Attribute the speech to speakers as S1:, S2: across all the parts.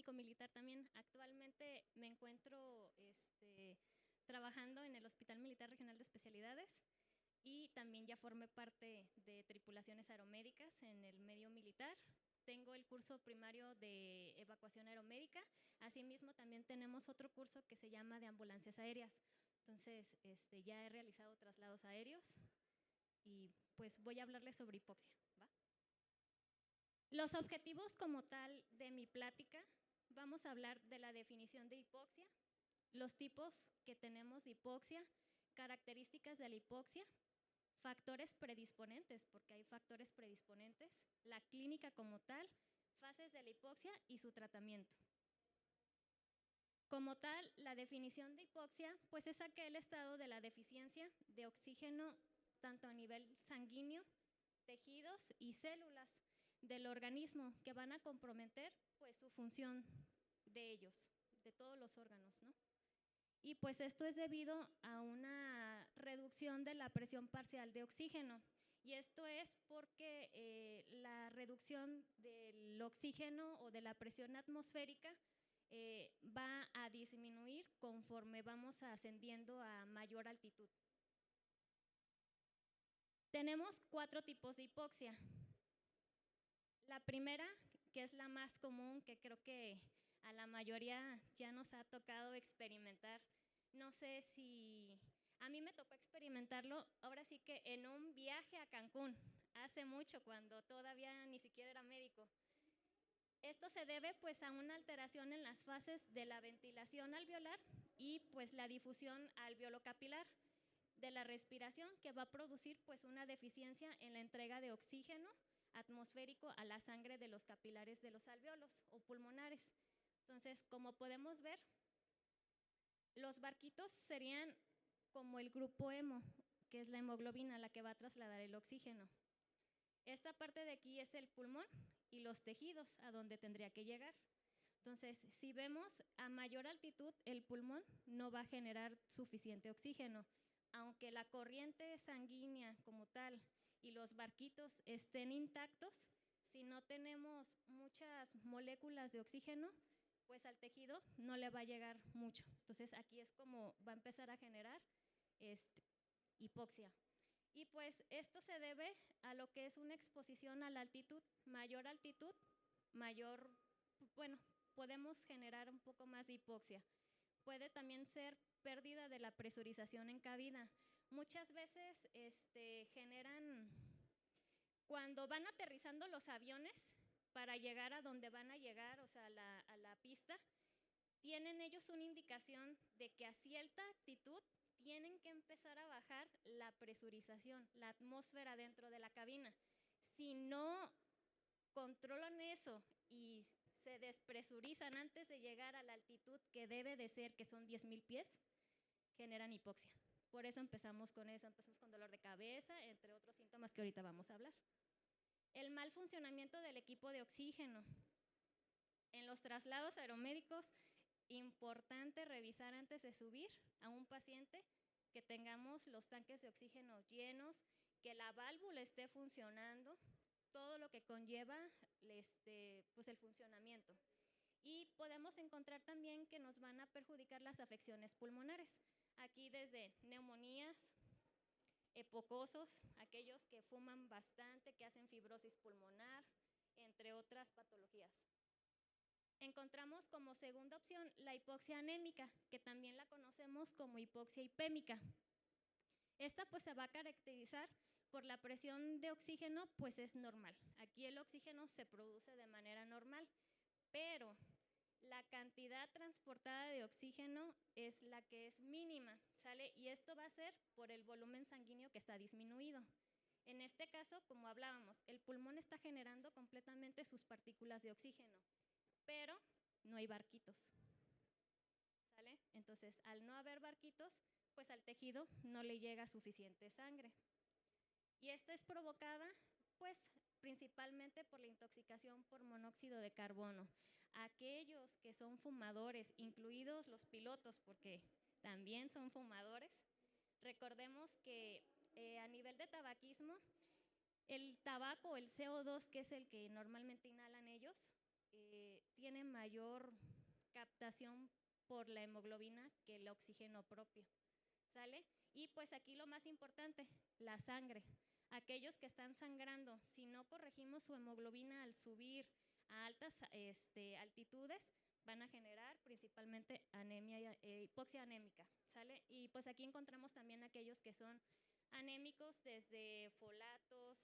S1: médico-militar también. Actualmente me encuentro trabajando en el Hospital Militar Regional de Especialidades y también ya formé parte de tripulaciones aeromédicas en el medio militar. Tengo el curso primario de evacuación aeromédica. Asimismo, también tenemos otro curso que se llama de ambulancias aéreas. Entonces, ya he realizado traslados aéreos y pues voy a hablarles sobre hipoxia, ¿va? Los objetivos como tal de mi plática, vamos a hablar de la definición de hipoxia, los tipos que tenemos de hipoxia, características de la hipoxia, factores predisponentes, porque hay factores predisponentes, la clínica como tal, fases de la hipoxia y su tratamiento. Como tal, la definición de hipoxia, pues es aquel estado de la deficiencia de oxígeno tanto a nivel sanguíneo, tejidos y células del organismo que van a comprometer pues su función de ellos, de todos los órganos, ¿no? Y pues esto es debido a una reducción de la presión parcial de oxígeno. Y esto es porque la reducción del oxígeno o de la presión atmosférica va a disminuir conforme vamos ascendiendo a mayor altitud. Tenemos 4 tipos de hipoxia. La primera, que es la más común, que creo que a la mayoría ya nos ha tocado experimentar. No sé si a mí me tocó experimentarlo, ahora sí que en un viaje a Cancún, hace mucho, cuando todavía ni siquiera era médico. Esto se debe pues a una alteración en las fases de la ventilación alveolar y pues la difusión alveolo-capilar de la respiración, que va a producir pues una deficiencia en la entrega de oxígeno atmosférico a la sangre de los capilares de los alveolos o pulmonares. Entonces, como podemos ver, los barquitos serían como el grupo hemo, que es la hemoglobina la que va a trasladar el oxígeno. Esta parte de aquí es el pulmón y los tejidos a donde tendría que llegar. Entonces, si vemos a mayor altitud, el pulmón no va a generar suficiente oxígeno. Aunque la corriente sanguínea como tal y los barquitos estén intactos, si no tenemos muchas moléculas de oxígeno, pues al tejido no le va a llegar mucho. Entonces, aquí es como va a empezar a generar hipoxia. Y pues esto se debe a lo que es una exposición a la altitud, mayor, bueno, podemos generar un poco más de hipoxia. Puede también ser pérdida de la presurización en cabina. Muchas veces generan, cuando van aterrizando los aviones para llegar a donde van a llegar, o sea, a la pista, tienen ellos una indicación de que a cierta altitud tienen que empezar a bajar la presurización, la atmósfera dentro de la cabina. Si no controlan eso y se despresurizan antes de llegar a la altitud que debe de ser, que son 10,000 pies, generan hipoxia. Por eso empezamos con eso, empezamos con dolor de cabeza, entre otros síntomas que ahorita vamos a hablar. El mal funcionamiento del equipo de oxígeno. En los traslados aeromédicos, importante revisar antes de subir a un paciente que tengamos los tanques de oxígeno llenos, que la válvula esté funcionando, todo lo que conlleva pues el funcionamiento. Y podemos encontrar también que nos van a perjudicar las afecciones pulmonares. Aquí desde neumonías, epocosos, aquellos que fuman bastante, que hacen fibrosis pulmonar, entre otras patologías. Encontramos como segunda opción la hipoxia anémica, que también la conocemos como hipoxia hipémica. Esta pues se va a caracterizar por la presión de oxígeno, pues es normal. Aquí el oxígeno se produce de manera normal, pero la cantidad transportada de oxígeno es la que es mínima, ¿sale? Y esto va a ser por el volumen sanguíneo que está disminuido. En este caso, como hablábamos, el pulmón está generando completamente sus partículas de oxígeno, pero no hay barquitos, ¿sale? Entonces, al no haber barquitos, pues al tejido no le llega suficiente sangre. Y esta es provocada, pues, principalmente por la intoxicación por monóxido de carbono. Aquellos que son fumadores, incluidos los pilotos, porque también son fumadores, recordemos que a nivel de tabaquismo, el tabaco, el CO2, que es el que normalmente inhalan ellos, tiene mayor captación por la hemoglobina que el oxígeno propio, ¿sale? Y pues aquí lo más importante, la sangre. Aquellos que están sangrando, si no corregimos su hemoglobina al subir a altas altitudes, van a generar principalmente anemia, hipoxia anémica, ¿sale? Y pues aquí encontramos también aquellos que son anémicos desde folatos,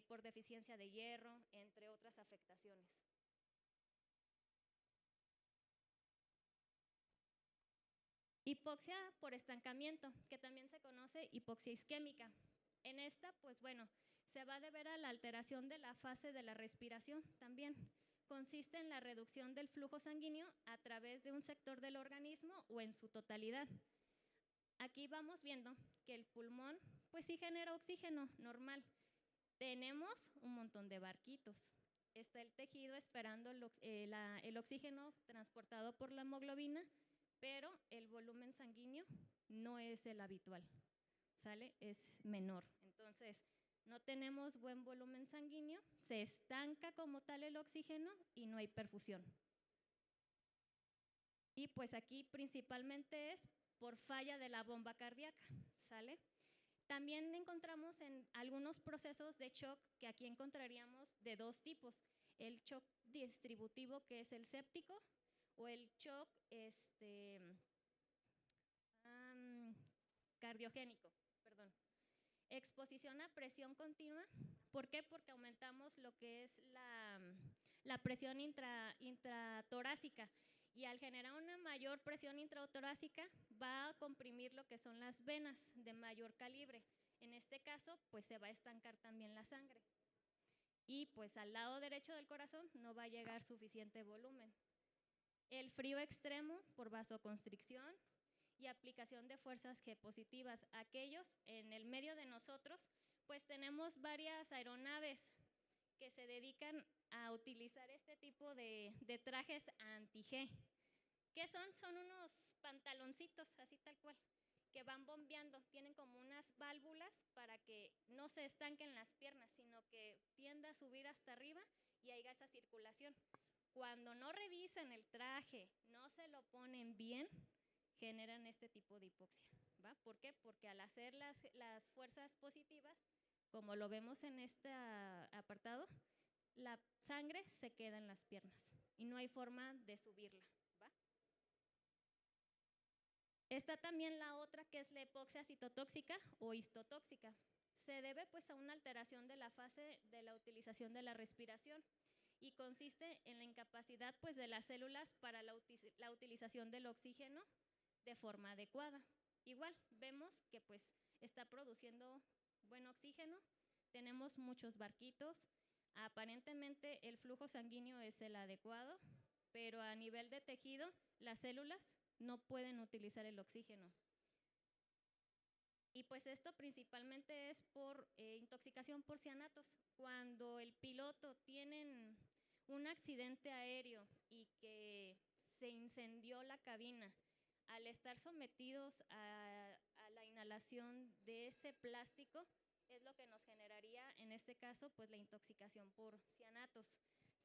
S1: por deficiencia de hierro, entre otras afectaciones. Hipoxia por estancamiento, que también se conoce hipoxia isquémica. En esta, pues bueno, se va a deber a la alteración de la fase de la respiración también. Consiste en la reducción del flujo sanguíneo a través de un sector del organismo o en su totalidad. Aquí vamos viendo que el pulmón, pues sí genera oxígeno normal. Tenemos un montón de barquitos. Está el tejido esperando el oxígeno transportado por la hemoglobina, pero el volumen sanguíneo no es el habitual, ¿sale? Es menor. Entonces, no tenemos buen volumen sanguíneo, se estanca como tal el oxígeno y no hay perfusión. Y pues aquí principalmente es por falla de la bomba cardíaca, ¿sale? También encontramos en algunos procesos de shock que aquí encontraríamos de dos tipos, el shock distributivo, que es el séptico, o el shock cardiogénico, perdón. Exposición a presión continua, ¿por qué? Porque aumentamos lo que es la presión intratorácica, y al generar una mayor presión intratorácica va a comprimir lo que son las venas de mayor calibre. En este caso, pues se va a estancar también la sangre. Y pues al lado derecho del corazón no va a llegar suficiente volumen. El frío extremo por vasoconstricción y aplicación de fuerzas G positivas. Aquellos en el medio de nosotros, pues tenemos varias aeronaves que se dedican a utilizar este tipo de trajes anti-G. ¿Qué son? Son unos pantaloncitos, así tal cual, que van bombeando. Tienen como unas válvulas para que no se estanquen las piernas, sino que tienda a subir hasta arriba y haya esa circulación. Cuando no revisan el traje, no se lo ponen bien, generan este tipo de hipoxia, ¿va? ¿Por qué? Porque al hacer las fuerzas positivas, como lo vemos en este apartado, la sangre se queda en las piernas y no hay forma de subirla, ¿va? Está también la otra, que es la hipoxia citotóxica o histotóxica. Se debe pues a una alteración de la fase de la utilización de la respiración y consiste en la incapacidad pues de las células para la utilización del oxígeno de forma adecuada. Igual vemos que pues está produciendo buen oxígeno, tenemos muchos barquitos, aparentemente el flujo sanguíneo es el adecuado, pero a nivel de tejido las células no pueden utilizar el oxígeno. Y pues esto principalmente es por intoxicación por cianatos. Cuando el piloto tiene un accidente aéreo y que se incendió la cabina, al estar sometidos a la inhalación de ese plástico, es lo que nos generaría, en este caso, pues la intoxicación por cianatos,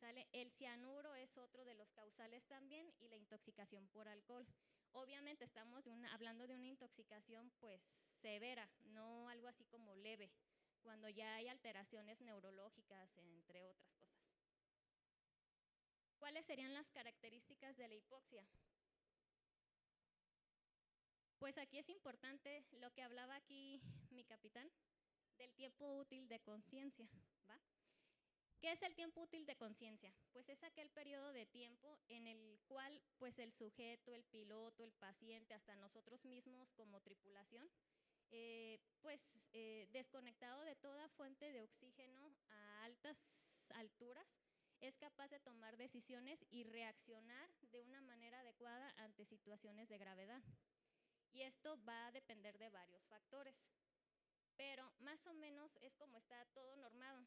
S1: ¿sale? El cianuro es otro de los causales también, y la intoxicación por alcohol. Obviamente estamos hablando de una intoxicación pues severa, no algo así como leve, cuando ya hay alteraciones neurológicas, entre otras cosas. ¿Cuáles serían las características de la hipoxia? Pues aquí es importante lo que hablaba aquí mi capitán, del tiempo útil de conciencia, ¿va? ¿Qué es el tiempo útil de conciencia? Pues es aquel periodo de tiempo en el cual pues el sujeto, el piloto, el paciente, hasta nosotros mismos como tripulación, desconectado de toda fuente de oxígeno a altas alturas, es capaz de tomar decisiones y reaccionar de una manera adecuada ante situaciones de gravedad. Y esto va a depender de varios factores, pero más o menos es como está todo normado.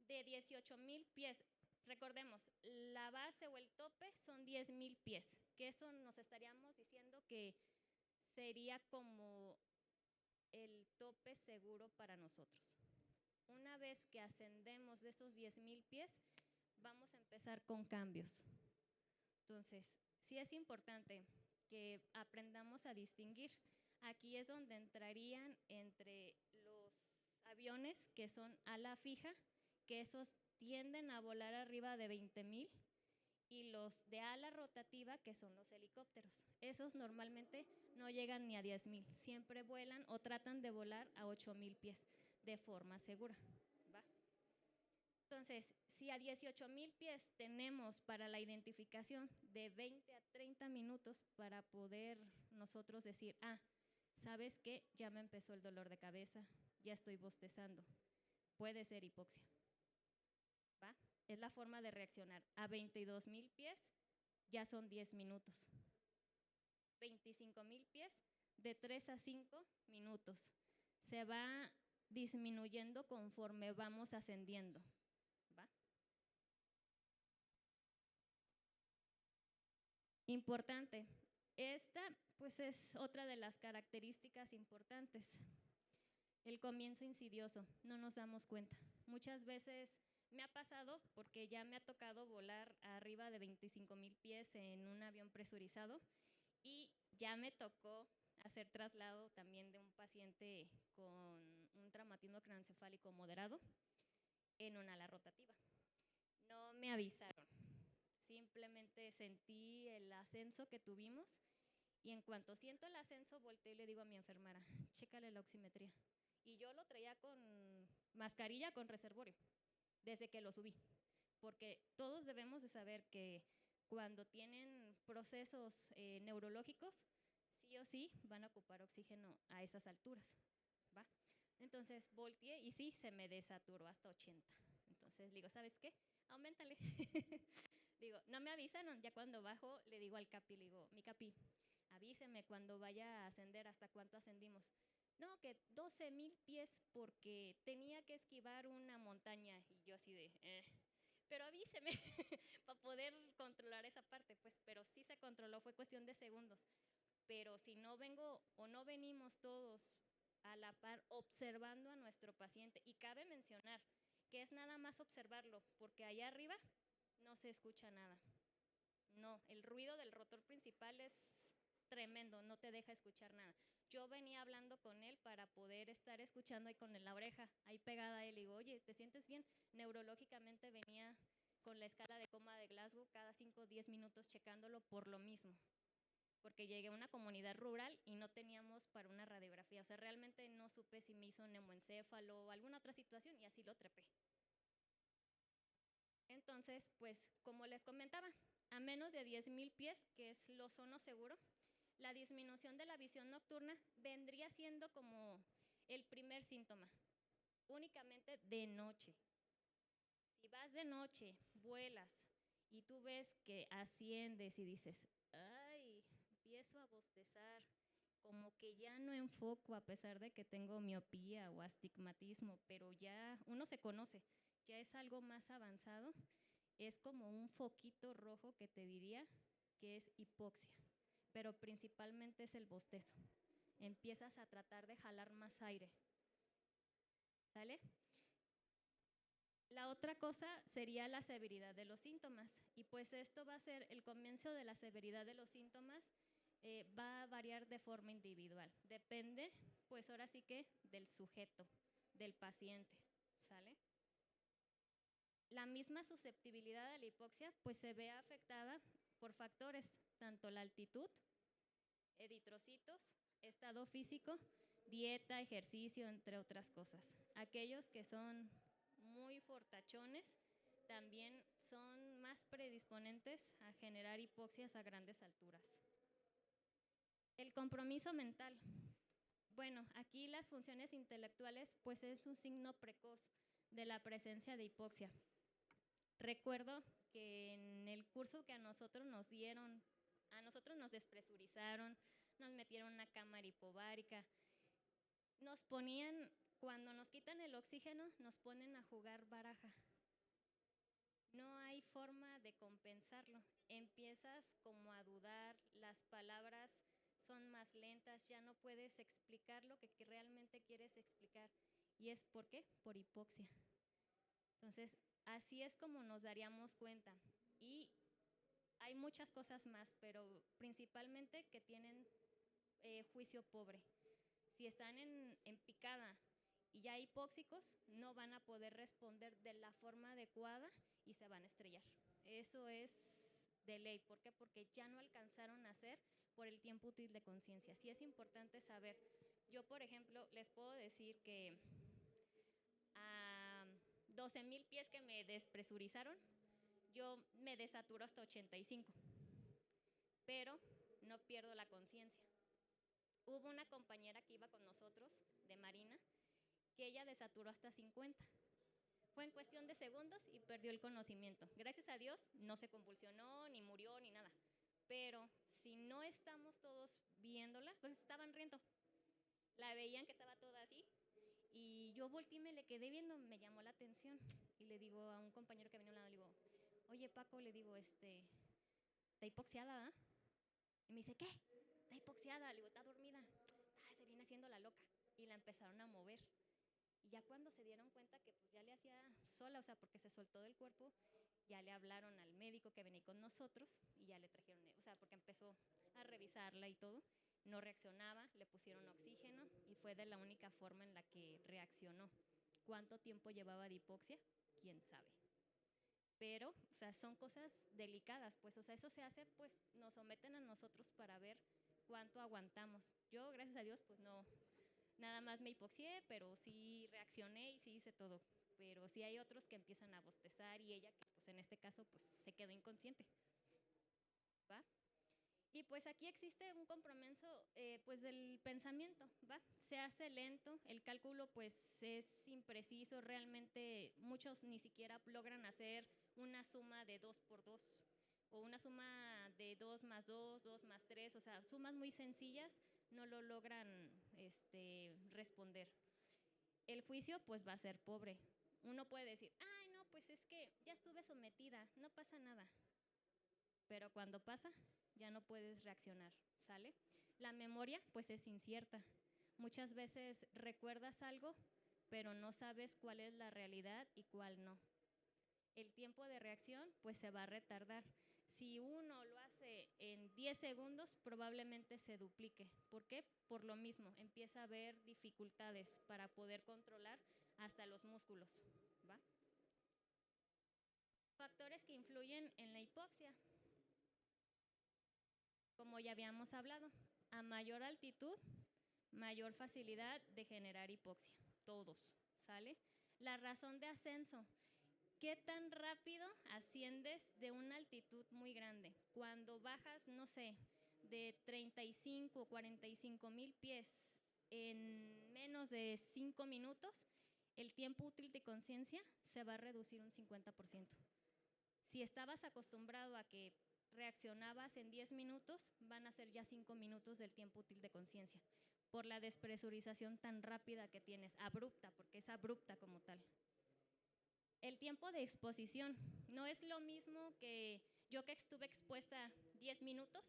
S1: De 18,000 pies, recordemos, la base o el tope son 10,000 pies, que eso nos estaríamos diciendo que sería como el tope seguro para nosotros. Una vez que ascendemos de esos 10,000 pies, vamos a empezar con cambios. Entonces, sí es importante que aprendamos a distinguir. Aquí es donde entrarían entre los aviones que son ala fija, que esos tienden a volar arriba de 20,000, y los de ala rotativa, que son los helicópteros. Esos normalmente no llegan ni a 10,000, siempre vuelan o tratan de volar a 8,000 pies de forma segura. ¿Va? Entonces, si a 18,000 pies tenemos para la identificación de 20 a 30 minutos para poder nosotros decir, ¿sabes qué? Ya me empezó el dolor de cabeza, ya estoy bostezando, puede ser hipoxia. ¿Va? Es la forma de reaccionar. A 22,000 pies ya son 10 minutos. 25,000 pies, de 3 a 5 minutos. Se va disminuyendo conforme vamos ascendiendo. ¿Va? Importante. Esta, pues, es otra de las características importantes. El comienzo insidioso, no nos damos cuenta. Muchas veces me ha pasado, porque ya me ha tocado volar arriba de 25,000 pies en un avión presurizado, y ya me tocó hacer traslado también de un paciente con un traumatismo craneoencefálico moderado en una ala rotativa. No me avisaron, simplemente sentí el ascenso que tuvimos, y en cuanto siento el ascenso, volteé y le digo a mi enfermera, chécale la oximetría. Y yo lo traía con mascarilla con reservorio, desde que lo subí, porque todos debemos de saber que cuando tienen procesos neurológicos, sí o sí van a ocupar oxígeno a esas alturas, ¿va? Entonces volteé y sí, se me desaturó hasta 80. Entonces le digo, ¿sabes qué? Auméntale. Digo, no me avisaron, ya cuando bajo le digo al capi, le digo, mi capi, avíseme cuando vaya a ascender, ¿hasta cuánto ascendimos? No, que 12,000 pies porque tenía que esquivar una montaña. Y yo así de, pero avíseme para poder controlar esa parte, pues, pero sí se controló, fue cuestión de segundos. Pero si no vengo o no venimos todos a la par observando a nuestro paciente, y cabe mencionar que es nada más observarlo, porque allá arriba no se escucha nada. No, el ruido del rotor principal es tremendo, no te deja escuchar nada. Yo venía hablando con él para poder estar escuchando ahí con la oreja, ahí pegada a él, y digo, oye, ¿te sientes bien? Neurológicamente venía con la escala de coma de Glasgow cada 5 o 10 minutos checándolo por lo mismo, porque llegué a una comunidad rural y no teníamos para una radiografía, o sea, realmente no supe si me hizo neumoencéfalo o alguna otra situación, y así lo trepé. Entonces, pues, como les comentaba, a menos de 10,000 pies, que es lo ozono seguro, la disminución de la visión nocturna vendría siendo como el primer síntoma, únicamente de noche. Si vas de noche, vuelas, y tú ves que asciendes y dices, ay, empiezo a bostezar, como que ya no enfoco a pesar de que tengo miopía o astigmatismo, pero ya uno se conoce, ya es algo más avanzado, es como un foquito rojo que te diría que es hipoxia, pero principalmente es el bostezo. Empiezas a tratar de jalar más aire, ¿sale? La otra cosa sería la severidad de los síntomas, y pues esto va a ser el comienzo de la severidad de los síntomas, va a variar de forma individual, depende pues ahora sí que del sujeto, del paciente, ¿sale? La misma susceptibilidad a la hipoxia pues se ve afectada por factores, tanto la altitud, eritrocitos, estado físico, dieta, ejercicio, entre otras cosas. Aquellos que son muy fortachones también son más predisponentes a generar hipoxias a grandes alturas. El compromiso mental. Bueno, aquí las funciones intelectuales pues es un signo precoz de la presencia de hipoxia. Recuerdo que en el curso que a nosotros nos dieron, a nosotros nos despresurizaron, nos metieron una cámara hipovárica, nos ponían, cuando nos quitan el oxígeno, nos ponen a jugar baraja. No hay forma de compensarlo. Empiezas como a dudar, las palabras son más lentas, ya no puedes explicar lo que realmente quieres explicar. ¿Y es por qué? Por hipoxia. Entonces, así es como nos daríamos cuenta. Y hay muchas cosas más, pero principalmente que tienen juicio pobre. Si están en picada y ya hipóxicos, no van a poder responder de la forma adecuada y se van a estrellar. Eso es de ley. ¿Por qué? Porque ya no alcanzaron a hacer por el tiempo útil de conciencia. Sí es importante saber. Yo, por ejemplo, les puedo decir que a 12,000 pies que me despresurizaron, yo me desaturo hasta 85, pero no pierdo la conciencia. Hubo una compañera que iba con nosotros de Marina que ella desaturó hasta 50. Fue en cuestión de segundos y perdió el conocimiento. Gracias a Dios no se convulsionó, ni murió, ni nada. Pero si no estamos todos viéndola, pues estaban riendo. La veían que estaba toda así. Y yo volteé y me le quedé viendo, me llamó la atención. Y le digo a un compañero que venía a un lado, le digo, oye Paco, le digo, está hipoxiada, ¿eh? Y me dice, ¿qué? Está hipoxiada. Le digo, está dormida. Se viene haciendo la loca. Y la empezaron a mover. Y ya cuando se dieron cuenta que pues ya le hacía sola, o sea, porque se soltó del cuerpo, ya le hablaron al médico que venía con nosotros y ya le trajeron, o sea, porque empezó a revisarla y todo, no reaccionaba, le pusieron oxígeno y fue de la única forma en la que reaccionó. ¿Cuánto tiempo llevaba de hipoxia? ¿Quién sabe? Pero, o sea, son cosas delicadas, pues, o sea, eso se hace, pues, nos someten a nosotros para ver cuánto aguantamos. Yo, gracias a Dios, pues no, nada más me hipoxié, pero sí reaccioné y sí hice todo. Pero sí hay otros que empiezan a bostezar y ella, que pues en este caso, pues se quedó inconsciente. ¿Va? Y pues aquí existe un compromiso pues del pensamiento, ¿va? Se hace lento, el cálculo pues es impreciso, realmente muchos ni siquiera logran hacer una suma de 2 por 2 o una suma de 2 más 2, 2 más 3, o sea, sumas muy sencillas no lo logran responder. El juicio pues va a ser pobre. Uno puede decir, ay no, pues es que ya estuve sometida, no pasa nada. Pero cuando pasa, ya no puedes reaccionar, ¿sale? La memoria pues es incierta. Muchas veces recuerdas algo, pero no sabes cuál es la realidad y cuál no. El tiempo de reacción pues se va a retardar. Si uno lo hace en 10 segundos, probablemente se duplique. ¿Por qué? Por lo mismo, empieza a haber dificultades para poder controlar hasta los músculos, ¿va? Factores que influyen en la hipoxia. Como ya habíamos hablado, a mayor altitud, mayor facilidad de generar hipoxia. Todos, ¿sale? La razón de ascenso. ¿Qué tan rápido asciendes de una altitud muy grande? Cuando bajas, no sé, de 35 o 45,000 pies en menos de 5 minutos, el tiempo útil de conciencia se va a reducir un 50%. Si estabas acostumbrado a que reaccionabas en 10 minutos, van a ser ya 5 minutos del tiempo útil de conciencia, por la despresurización tan rápida que tienes, abrupta, porque es abrupta como tal. El tiempo de exposición no es lo mismo que yo que estuve expuesta 10 minutos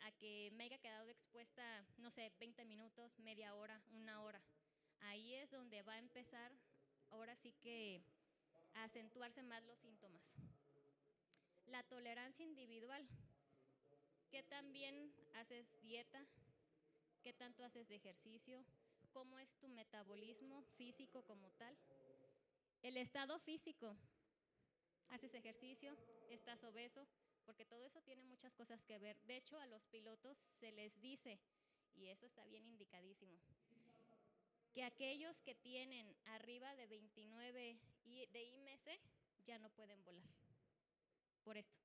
S1: a que me haya quedado expuesta, no sé, 20 minutos, media hora, una hora. Ahí es donde va a empezar, ahora sí que, a acentuarse más los síntomas. La tolerancia individual. ¿Qué tan bien haces dieta? ¿Qué tanto haces de ejercicio? ¿Cómo es tu metabolismo físico como tal? El estado físico. ¿Haces ejercicio? ¿Estás obeso? Porque todo eso tiene muchas cosas que ver. De hecho, a los pilotos se les dice, y eso está bien indicadísimo, que aquellos que tienen arriba de 29 de IMC ya no pueden volar. Por esto,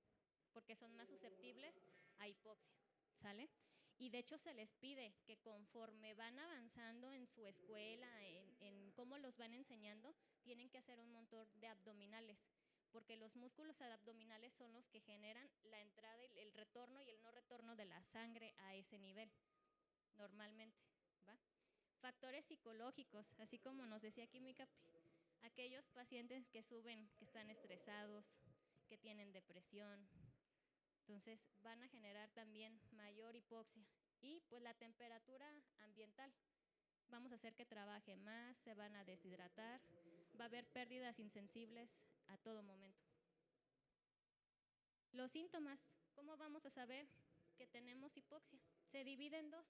S1: porque son más susceptibles a hipoxia, ¿sale? Y de hecho se les pide que conforme van avanzando en su escuela, en cómo los van enseñando, tienen que hacer un montón de abdominales, porque los músculos abdominales son los que generan la entrada, el retorno y el no retorno de la sangre a ese nivel, normalmente, ¿va? Factores psicológicos, así como nos decía aquí mi capi, aquellos pacientes que suben, que están estresados, que tienen depresión, entonces van a generar también mayor hipoxia. Y pues la temperatura ambiental, vamos a hacer que trabaje más, se van a deshidratar, va a haber pérdidas insensibles a todo momento. Los síntomas, ¿Cómo vamos a saber que tenemos hipoxia? Se divide en dos,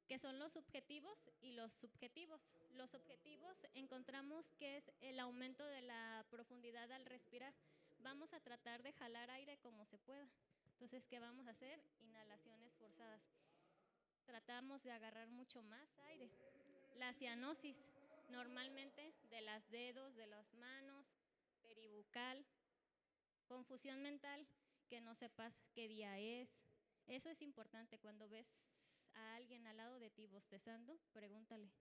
S1: que son los subjetivos y los subjetivos. Los objetivos encontramos que es el aumento de la profundidad al respirar. Vamos a tratar de jalar aire como se pueda. Entonces, ¿qué vamos a hacer? Inhalaciones forzadas. Tratamos de agarrar mucho más aire. La cianosis, normalmente de los dedos, de las manos, peribucal. Confusión mental, que no sepas qué día es. Eso es importante. Cuando ves a alguien al lado de ti bostezando, pregúntale,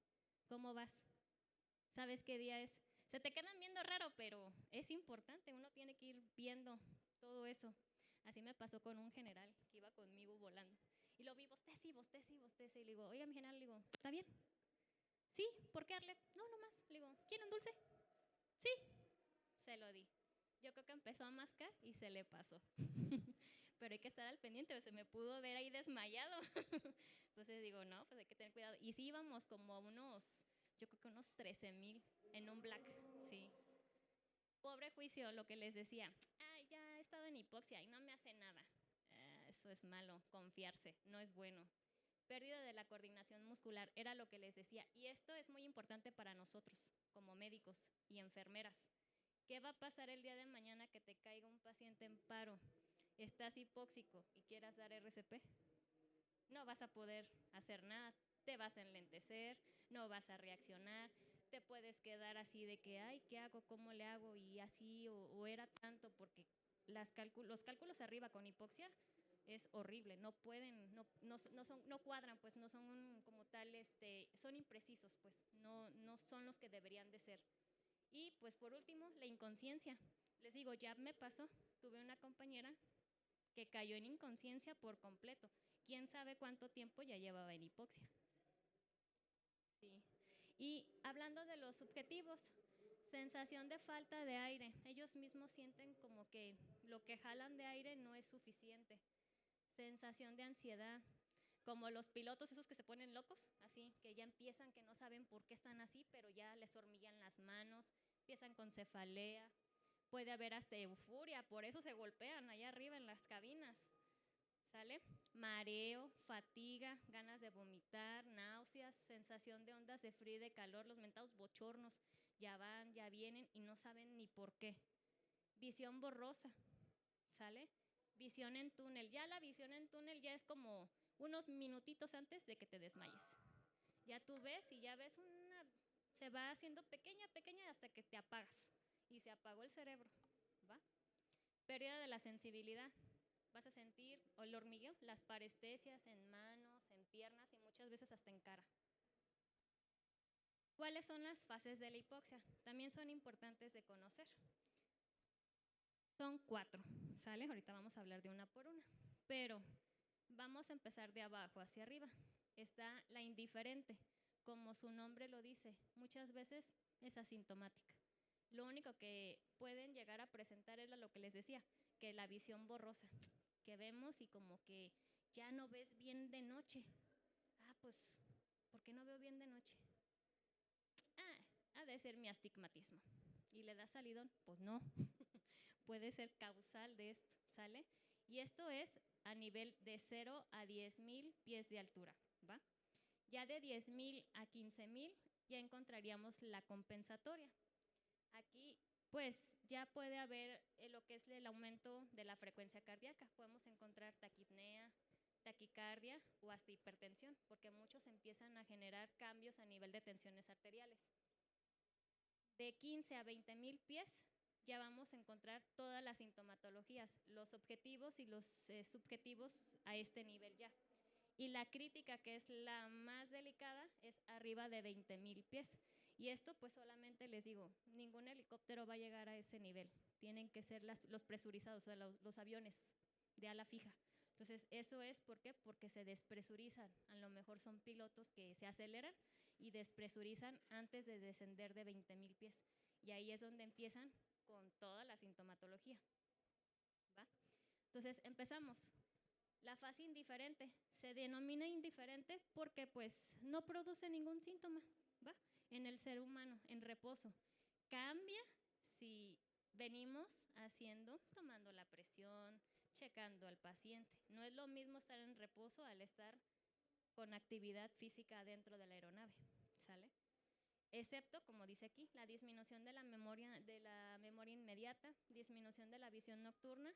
S1: ¿cómo vas? ¿Sabes qué día es? Se te quedan viendo raro, pero es importante. Uno tiene que ir viendo todo eso. Así me pasó con un general que iba conmigo volando. Y lo vi, bostece y bostece y bostece. Y le digo, oiga, mi general, le digo, ¿está bien? Sí, ¿por qué, Arlet? No, no más. Le digo, ¿quiere un dulce? Sí, se lo di. Yo creo que empezó a mascar y se le pasó. Pero hay que estar al pendiente, se me pudo ver ahí desmayado. Entonces digo, no, pues hay que tener cuidado. Y sí íbamos como a unos, yo creo que unos 13,000 en un black, sí. Pobre juicio, lo que les decía, ay, ya he estado en hipoxia y no me hace nada. Eso es malo, confiarse, no es bueno. Pérdida de la coordinación muscular, era lo que les decía. Y esto es muy importante para nosotros, como médicos y enfermeras. ¿Qué va a pasar el día de mañana que te caiga un paciente en paro? Estás hipóxico y quieras dar RCP. No vas a poder hacer nada, te vas a enlentecer, no vas a reaccionar, te puedes quedar así de que, ay, ¿qué hago? ¿Cómo le hago? Y así, o era tanto, porque los cálculos arriba con hipoxia es horrible, no pueden, no cuadran, pues no son como tal, son imprecisos, pues no son los que deberían de ser. Y pues por último, la inconsciencia. Les digo, ya me pasó, tuve una compañera que cayó en inconsciencia por completo. ¿Quién sabe cuánto tiempo ya llevaba en hipoxia? Sí. Y hablando de los subjetivos, sensación de falta de aire. Ellos mismos sienten como que lo que jalan de aire no es suficiente. Sensación de ansiedad, como los pilotos esos que se ponen locos, así, que ya empiezan, que no saben por qué están así, pero ya les hormiguean las manos, empiezan con cefalea, puede haber hasta euforia, por eso se golpean allá arriba en las cabinas, ¿sale? Mareo, fatiga, ganas de vomitar, náuseas, sensación de ondas de frío y de calor, los mentados bochornos, ya van, ya vienen y no saben ni por qué. Visión borrosa, ¿sale? Visión en túnel, ya la visión en túnel ya es como unos minutitos antes de que te desmayes. Ya tú ves y ya ves se va haciendo pequeña, pequeña hasta que te apagas y se apagó el cerebro, ¿va? Pérdida de la sensibilidad, vas a sentir el hormigueo, las parestesias en manos, en piernas y muchas veces hasta en cara. ¿Cuáles son las fases de la hipoxia? También son importantes de conocer. Son 4, ¿sale? Ahorita vamos a hablar de una por una, pero vamos a empezar de abajo hacia arriba. Está la indiferente, como su nombre lo dice, muchas veces es asintomática. Lo único que pueden llegar a presentar es lo que les decía, que la visión borrosa, que vemos y como que ya no ves bien de noche. Ah, pues, ¿por qué no veo bien de noche? Ha de ser mi astigmatismo. ¿Y le da salidón? Pues no. Puede ser causal de esto, ¿sale? Y esto es a nivel de 0 a 10,000 pies de altura, ¿va? Ya de 10,000 a 15,000 ya encontraríamos la compensatoria. Aquí, pues, ya puede haber lo que es el aumento de la frecuencia cardíaca. Podemos encontrar taquipnea, taquicardia o hasta hipertensión, porque muchos empiezan a generar cambios a nivel de tensiones arteriales. De 15 a 20,000 pies ya vamos a encontrar todas las sintomatologías, los objetivos y los subjetivos a este nivel ya. Y la crítica, que es la más delicada, es arriba de 20,000 pies. Y esto pues solamente les digo, ningún helicóptero va a llegar a ese nivel. Tienen que ser los presurizados, o sea, los aviones de ala fija. Entonces, eso es ¿por qué? Porque se despresurizan. A lo mejor son pilotos que se aceleran y despresurizan antes de descender de 20,000 pies. Y ahí es donde empiezan con toda la sintomatología, ¿va? Entonces, empezamos. La fase indiferente se denomina indiferente porque pues no produce ningún síntoma, ¿va? En el ser humano, en reposo. Cambia si venimos tomando la presión, checar checando al paciente. No es lo mismo estar en reposo al estar con actividad física dentro de la aeronave, ¿sale? Excepto, como dice aquí, la disminución de la memoria inmediata, disminución de la visión nocturna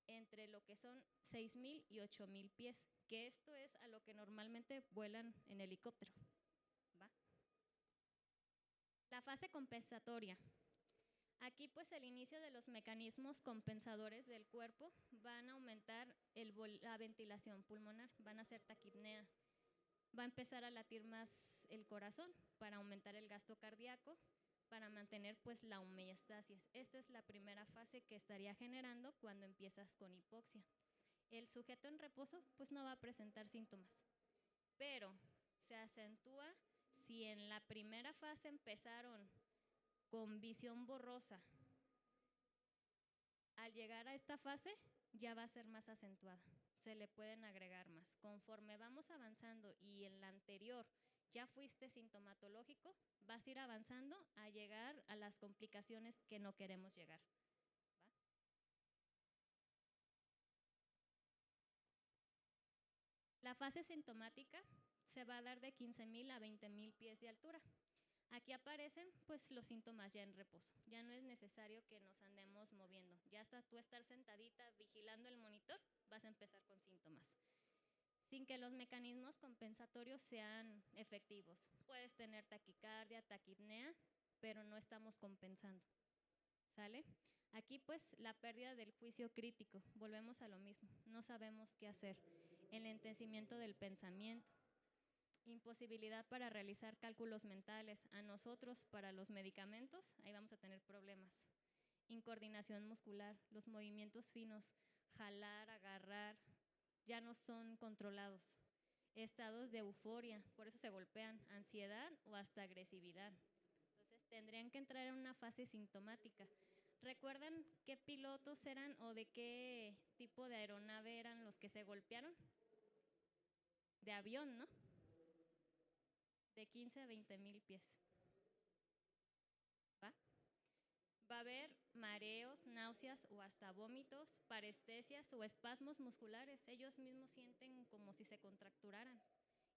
S1: entre lo que son 6,000 y 8,000 pies, que esto es a lo que normalmente vuelan en helicóptero, ¿va? La fase compensatoria. Aquí pues el inicio de los mecanismos compensadores del cuerpo van a aumentar la ventilación pulmonar, van a hacer taquipnea, va a empezar a latir más el corazón para aumentar el gasto cardíaco, para mantener pues la homeostasis. Esta es la primera fase que estaría generando cuando empiezas con hipoxia. El sujeto en reposo pues no va a presentar síntomas, pero se acentúa si en la primera fase empezaron con visión borrosa. Al llegar a esta fase ya va a ser más acentuada, se le pueden agregar más. Conforme vamos avanzando y en la anterior ya fuiste sintomatológico, vas a ir avanzando a llegar a las complicaciones que no queremos llegar, ¿va? La fase sintomática se va a dar de 15,000 a 20,000 pies de altura. Aquí aparecen pues los síntomas ya en reposo. Ya no es necesario que nos andemos moviendo. Ya hasta tú estar sentadita vigilando el monitor, vas a empezar con síntomas. Sin que los mecanismos compensatorios sean efectivos. Puedes tener taquicardia, taquipnea, pero no estamos compensando. ¿Sale? Aquí pues la pérdida del juicio crítico. Volvemos a lo mismo. No sabemos qué hacer. El enlentecimiento del pensamiento. Imposibilidad para realizar cálculos mentales. A nosotros, para los medicamentos, ahí vamos a tener problemas. Incoordinación muscular, los movimientos finos, jalar, agarrar, ya no son controlados. Estados de euforia, por eso se golpean, ansiedad o hasta agresividad. Entonces tendrían que entrar en una fase sintomática. ¿Recuerdan qué pilotos eran o de qué tipo de aeronave eran los que se golpearon? De avión, ¿no? De 15 a 20,000 pies. ¿Va? Va a haber mareos, náuseas o hasta vómitos, parestesias o espasmos musculares. Ellos mismos sienten como si se contracturaran.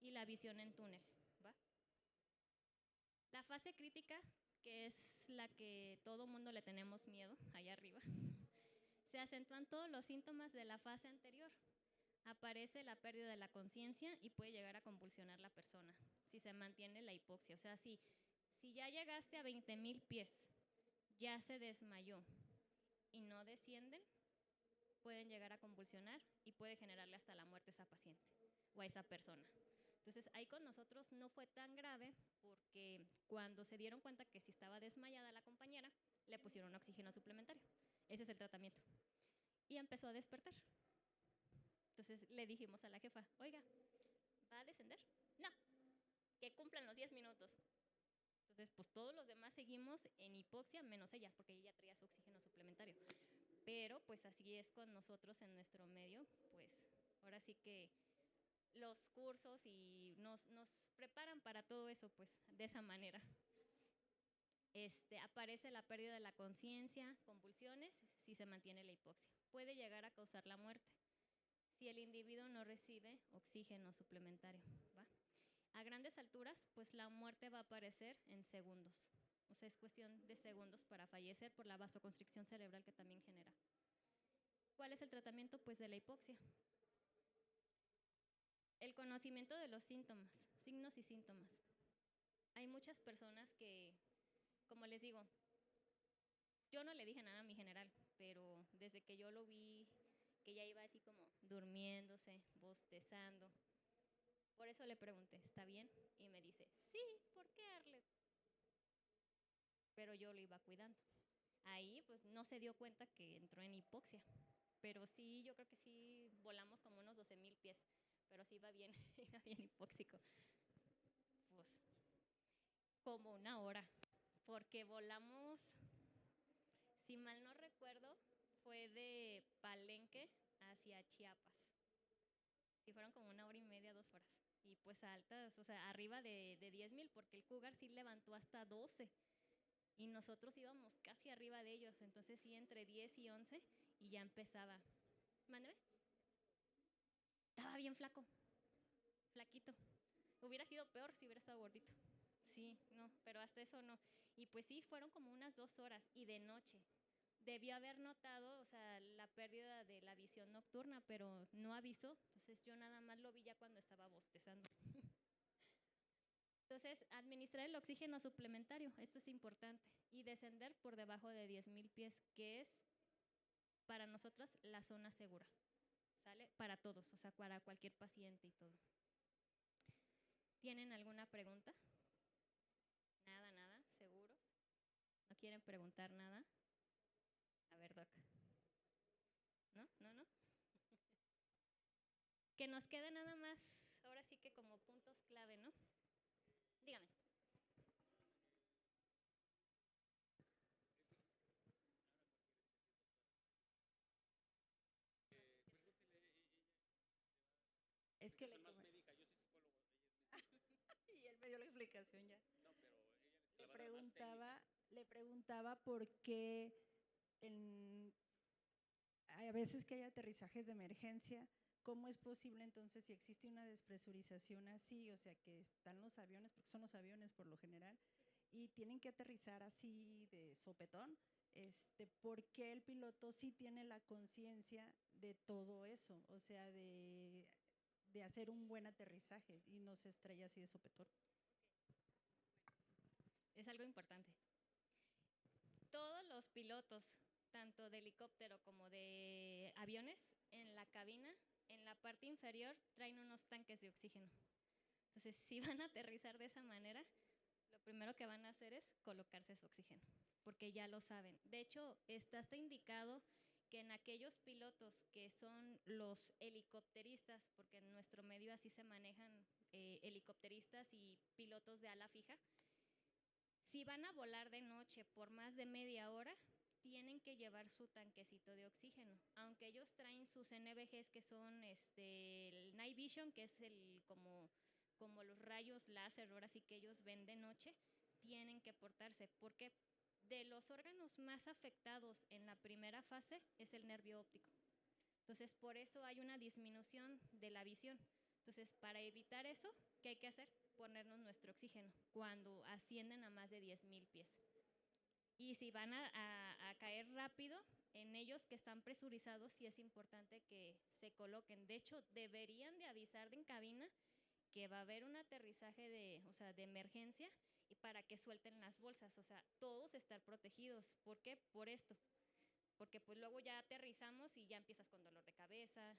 S1: Y la visión en túnel. ¿Va? La fase crítica, que es la que todo mundo le tenemos miedo, allá arriba, se acentúan todos los síntomas de la fase anterior. Aparece la pérdida de la conciencia y puede llegar a convulsionar la persona si se mantiene la hipoxia. O sea, si ya llegaste a 20,000 pies, ya se desmayó y no descienden, pueden llegar a convulsionar y puede generarle hasta la muerte a esa paciente o a esa persona. Entonces, ahí con nosotros no fue tan grave porque cuando se dieron cuenta que si estaba desmayada la compañera, le pusieron oxígeno suplementario. Ese es el tratamiento. Y empezó a despertar. Entonces le dijimos a la jefa, oiga, ¿va a descender? No, que cumplan los 10 minutos. Entonces, pues todos los demás seguimos en hipoxia, menos ella, porque ella traía su oxígeno suplementario. Pero pues así es con nosotros en nuestro medio, pues ahora sí que los cursos y nos preparan para todo eso, pues de esa manera. Aparece la pérdida de la conciencia, convulsiones, si se mantiene la hipoxia. Puede llegar a causar la muerte si el individuo no recibe oxígeno suplementario, ¿va? A grandes alturas, pues la muerte va a aparecer en segundos. O sea, es cuestión de segundos para fallecer por la vasoconstricción cerebral que también genera. ¿Cuál es el tratamiento? Pues de la hipoxia. El conocimiento de los síntomas, signos y síntomas. Hay muchas personas que, como les digo, yo no le dije nada a mi general, pero desde que yo lo vi, que ya iba así como durmiéndose, bostezando. Por eso le pregunté, ¿está bien? Y me dice, sí, ¿por qué, Arlet? Pero yo lo iba cuidando. Ahí pues no se dio cuenta que entró en hipoxia. Pero sí, yo creo que sí volamos como unos 12,000 pies. Pero sí iba bien, iba bien hipóxico. Pues como una hora. Porque volamos, si mal no recuerdo, fue de Palenque hacia Chiapas. Y fueron como 1 hora y media, 2 horas. Y pues altas, o sea, arriba de 10,000, porque el Cougar sí levantó hasta 12. Y nosotros íbamos casi arriba de ellos. Entonces sí, entre 10 y 11, y ya empezaba. ¿Mándeme? bien flaco, flaquito. Hubiera sido peor si hubiera estado gordito. Sí, no, pero hasta eso no. Y pues sí, fueron como unas 2 horas y de noche. Debió haber notado, o sea, la pérdida de la visión nocturna, pero no avisó. Entonces yo nada más lo vi ya cuando estaba bostezando. Entonces, administrar el oxígeno suplementario, esto es importante. Y descender por debajo de 10,000 pies, que es para nosotros la zona segura. ¿Sale? Para todos, o sea, para cualquier paciente y todo. ¿Tienen alguna pregunta? Nada, nada, ¿seguro? ¿No quieren preguntar nada? A ver, Doc. ¿No? ¿No? ¿No? Que nos queda nada más, ahora sí que como puntos clave, ¿no? Dígame.
S2: Es que le más médica, yo soy psicólogo, ella es médica. Y él me dio la explicación ya. No, pero ella le preguntaba por qué a veces que hay aterrizajes de emergencia, ¿cómo es posible entonces si existe una despresurización así? O sea, que están los aviones, porque son los aviones por lo general, y tienen que aterrizar así de sopetón. ¿Por qué el piloto sí tiene la conciencia de todo eso? O sea, de hacer un buen aterrizaje y no se estrella así de sopetón.
S1: Es algo importante. Todos los pilotos, tanto de helicóptero como de aviones, en la cabina, en la parte inferior, traen unos tanques de oxígeno. Entonces, si van a aterrizar de esa manera, lo primero que van a hacer es colocarse su oxígeno, porque ya lo saben. De hecho, está hasta indicado que en aquellos pilotos que son los helicópteristas, porque en nuestro medio así se manejan helicópteristas y pilotos de ala fija, si van a volar de noche por más de media hora, tienen que llevar su tanquecito de oxígeno. Aunque ellos traen sus NVGs, que son el Night Vision, que es como los rayos láser, ahora sí que ellos ven de noche, tienen que portarse. Porque de los órganos más afectados en la primera fase es el nervio óptico. Entonces, por eso hay una disminución de la visión. Entonces, para evitar eso, ¿qué hay que hacer? Ponernos nuestro oxígeno cuando ascienden a más de 10,000 pies. Y si van a caer rápido, en ellos que están presurizados sí es importante que se coloquen. De hecho, deberían de avisar en cabina que va a haber un aterrizaje de emergencia y para que suelten las bolsas. O sea, todos estar protegidos. ¿Por qué? Por esto. Porque pues luego ya aterrizamos y ya empiezas con dolor de cabeza,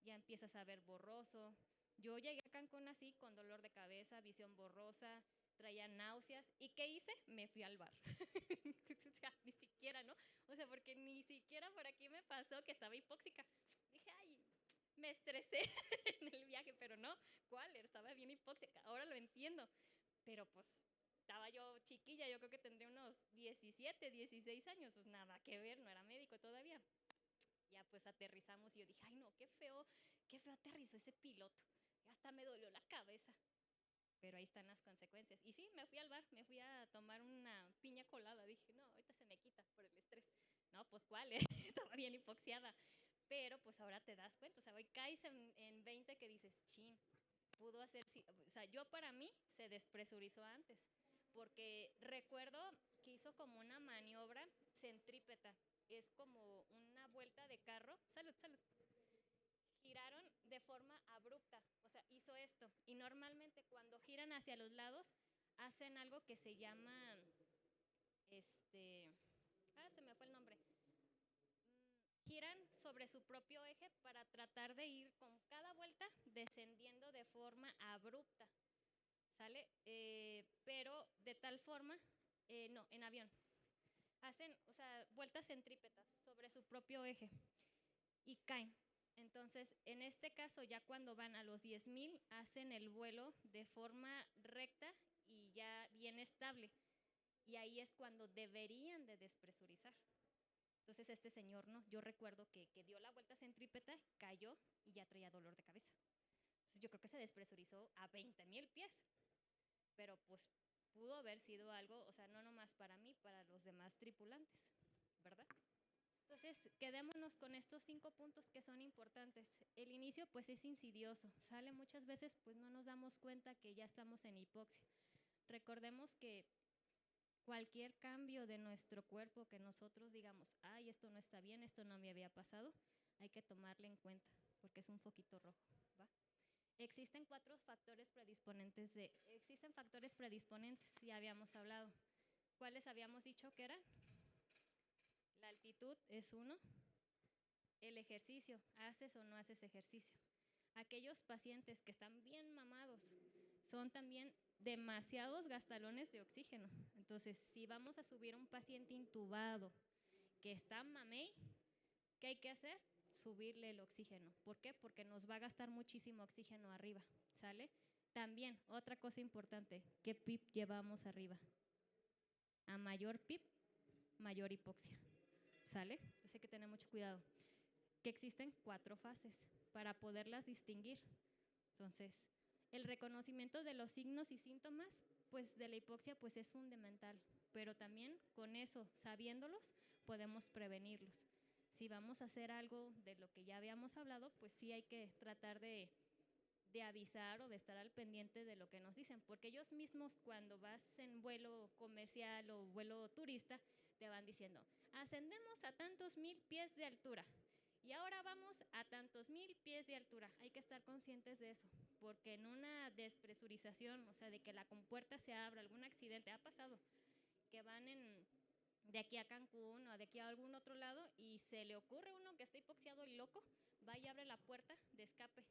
S1: ya empiezas a ver borroso. Yo llegué a Cancún así, con dolor de cabeza, visión borrosa, traía náuseas. ¿Y qué hice? Me fui al bar. O sea, ni siquiera, ¿no? O sea, porque ni siquiera por aquí me pasó que estaba hipóxica. Dije, ay, me estresé en el viaje, pero no, ¿cuál? Estaba bien hipóxica. Ahora lo entiendo. Pero pues estaba yo chiquilla, yo creo que tendría unos 17, 16 años, pues nada que ver, no era médico todavía. Ya pues aterrizamos y yo dije, ay no, qué feo aterrizó ese piloto. Y hasta me dolió la cabeza. Pero ahí están las consecuencias. Y sí, me fui al bar, me fui a tomar una piña colada. Dije, no, ahorita se me quita por el estrés. No, pues cuál, estaba bien hipoxiada. Pero pues ahora te das cuenta, o sea, hoy caes en 20 que dices, chin, pudo hacer, o sea, yo para mí se despresurizó antes, porque recuerdo que hizo como una maniobra centrípeta, es como una vuelta de carro, salud, salud, giraron de forma abrupta, o sea, hizo esto, y normalmente cuando giran hacia los lados, hacen algo que se llama, se me fue el nombre, giran sobre su propio eje para tratar de ir con cada vuelta descendiendo de forma abrupta, ¿sale? Pero de tal forma, no, en avión. Hacen, o sea, vueltas centrípetas sobre su propio eje y caen. Entonces, en este caso, ya cuando van a los 10,000, hacen el vuelo de forma recta y ya bien estable. Y ahí es cuando deberían de despresurizar. Entonces este señor no, yo recuerdo que dio la vuelta centrípeta, cayó y ya traía dolor de cabeza. Entonces yo creo que se despresurizó a 20,000 pies, pero pues pudo haber sido algo, o sea, no nomás para mí, para los demás tripulantes, ¿verdad? Entonces quedémonos con estos 5 puntos que son importantes. El inicio inicio pues es insidioso, sale muchas veces pues no nos damos cuenta que ya estamos en hipoxia. Recordemos que cualquier cambio de nuestro cuerpo que nosotros digamos, ay, esto no está bien, esto no me había pasado, hay que tomarle en cuenta porque es un foquito rojo, ¿va? Existen factores predisponentes, ya habíamos hablado. ¿Cuáles habíamos dicho que eran? La altitud es uno. El ejercicio, ¿haces o no haces ejercicio? Aquellos pacientes que están bien mamados son también demasiados gastalones de oxígeno. Entonces, si vamos a subir a un paciente intubado que está mamey, ¿qué hay que hacer? Subirle el oxígeno. ¿Por qué? Porque nos va a gastar muchísimo oxígeno arriba, ¿sale? También, otra cosa importante, ¿qué PIP llevamos arriba? A mayor PIP, mayor hipoxia, ¿sale? Entonces hay que tener mucho cuidado. Que existen 4 fases para poderlas distinguir. Entonces, el reconocimiento de los signos y síntomas pues, de la hipoxia pues, es fundamental, pero también con eso, sabiéndolos, podemos prevenirlos. Si vamos a hacer algo de lo que ya habíamos hablado, pues sí hay que tratar de avisar o de estar al pendiente de lo que nos dicen, porque ellos mismos cuando vas en vuelo comercial o vuelo turista, te van diciendo, ascendemos a tantos 1000 pies de altura y ahora vamos a tantos 1000 pies de altura. Hay que estar conscientes de eso, porque en una despresurización, o sea, de que la compuerta se abra, algún accidente, ha pasado, que van de aquí a Cancún o de aquí a algún otro lado y se le ocurre uno que está hipoxiado y loco, va y abre la puerta de escape.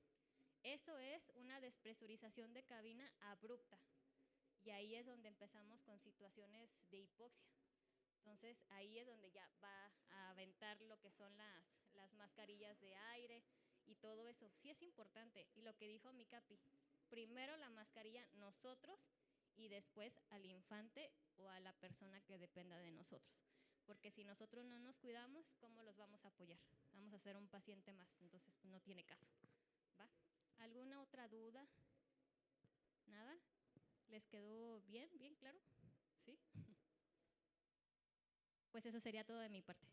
S1: Eso es una despresurización de cabina abrupta y ahí es donde empezamos con situaciones de hipoxia. Entonces ahí es donde ya va a aventar lo que son las mascarillas de aire y todo eso. Sí es importante y lo que dijo mi capi, primero la mascarilla nosotros y después al infante o a la persona que dependa de nosotros. Porque si nosotros no nos cuidamos, ¿cómo los vamos a apoyar? Vamos a ser un paciente más, entonces pues, no tiene caso. ¿Va? ¿Alguna otra duda? ¿Nada? ¿Les quedó bien? ¿Bien claro? ¿Sí? Pues eso sería todo de mi parte.